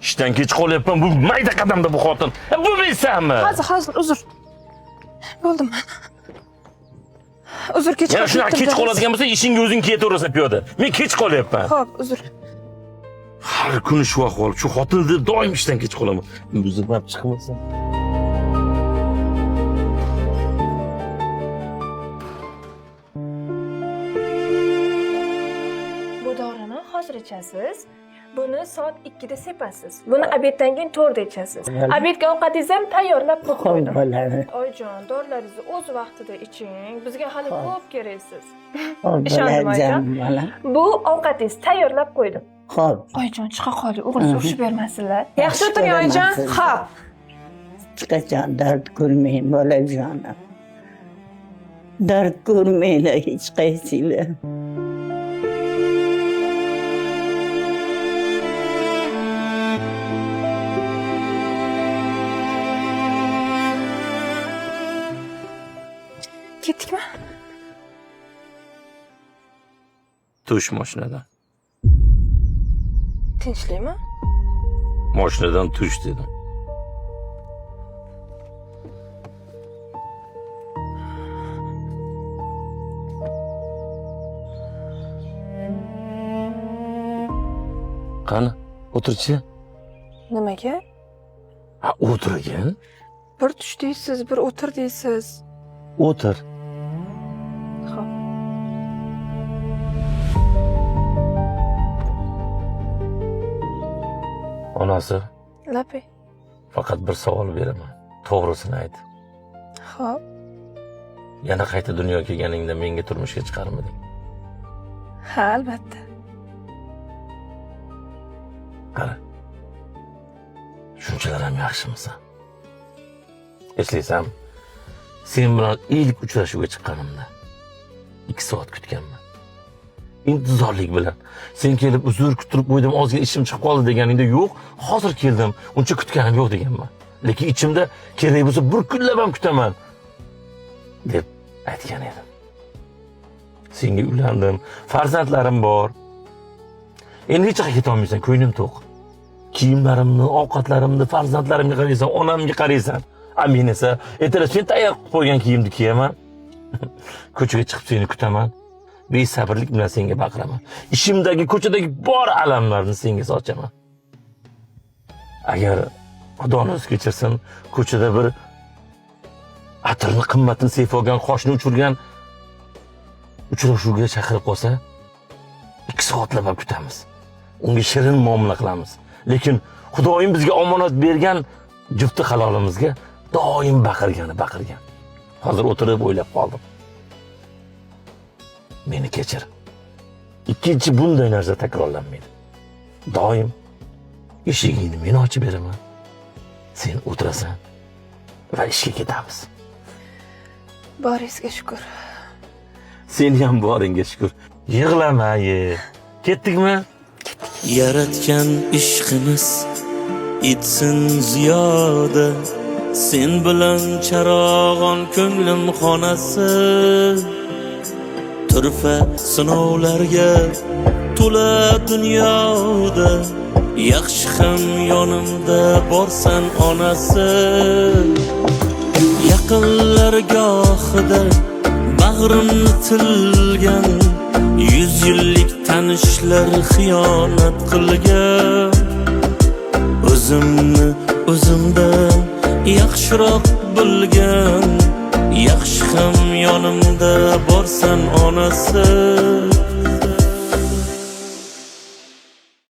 ishdan kech qolyapman. Bu mayda qadamda bu xotin. Bo'lmaysanmi? Hozir uzr. Bo'ldimi? Uzr kech qoldim. Yana shunaqa kech qoladigan bo'lsa, ishingga o'zing ketaverasan piyoda. Men kech qolyapman. Xo'p, uzr. Har kuni shu ahvol, shu xotin deb doim ishdan kech qolaman. Buzilmab chiqmasin. Bu dorini hozir ichasiz. Buni soat 2 da sepasiz. Buni obeddan keyin 4 da ichasiz. Obedga ovqatingizni ham tayyorlab qo'ydim. Oyijon, dorilaringizni o'z vaqtida iching. Bizga hali ko'p keraksiz. Ishondim oyijon. Bu ovqatingiz tayyorlab qo'ydim. Xo'p. Oyijon, chiqa qoling, o'g'lingiz urishib bermasinlar. Yaxshi o'tiring oyijon. Xo'p. Qachon dard ko'rmang bolajonim. Dard ko'rmanglar hech qaysinglar. Ketdikmi? Tush mashinadan. Tinchlikmi? Mashinadan tush dedim. Qani, o'tirchi. Nimaga? Ha, o'tirgan. Bir tush deysiz, bir o'tir deysiz. O'tir. Xo'p. Onasi, Lapi. faqat bir savol beraman. To'g'risini ayt. Xo'p. Yana qayta dunyoga kelganingda menga turmushga chiqarmiding? Ha, albatta. Qara. Shunchalar ham yaxshimisan? Eslaysan, sen bilan ilk uchrashuvga chiqqanimda 2 soat kutganman. İntizorlik bilan. Sen kelib uzr kuttirib qo'ydim, ozgina ishim chiqib qoldi deganingda yo'q, hozir keldim, uncha kutganim yo'q deganman. Lekin ichimda kerak bo'lsa bir kunlab ham kutaman deb aytgan edim. Senga uylandim, farzandlarim bor. Endi hech qayerga keta olmaysan, ko'nglim to'q. Kiyimlarimni, ovqatlarimni farzandlarimga qaraysan, onamga qaraysan. Men esa ertalab sen tayyor qilib qo'ygan kiyimni kiyaman. Ko'chaga chiqib seni kutaman. Besabrlik bilan senga baqiraman. Ishimdagi, ko'chadagi bor alamlarni senga sochaman. Agar Xudoni o'zi kechirsin, ko'chada bir atirni qimmatini sevib olgan, qoshni uchirgan uchrashuvga chaqirib qolsa, 2 soatlab kutamiz. Unga shirin muomala qilamiz. Lekin Xudoyim bizga omonat bergan jufti halolimizga doim baqirgan. Hozir o'tirib o'ylab qoldim. Meni kechir. Ikkinchi bunday narsa takrorlanmaydi. Doim eshigingni men ochib beraman. Sen o'tirasan va ishga ketamiz. Boringizga shukr. Sen ham boringga shukr. Yig'lama, ketdikmi? Yaratgan ishqimiz itsin ziyoda, sen bilan charog'on ko'nglim xonasi. Turfa sinovlarga to'la dunyoda, yaxshi ham yonimda borsan onasi. Yaqinlar gohida bag'rimni tilgan, 100 yillik tanishlar xiyonat qilgan. O'zimni o'zimdan yaxshiroq bilgan, yaxshi ham yonimda borsan onasi.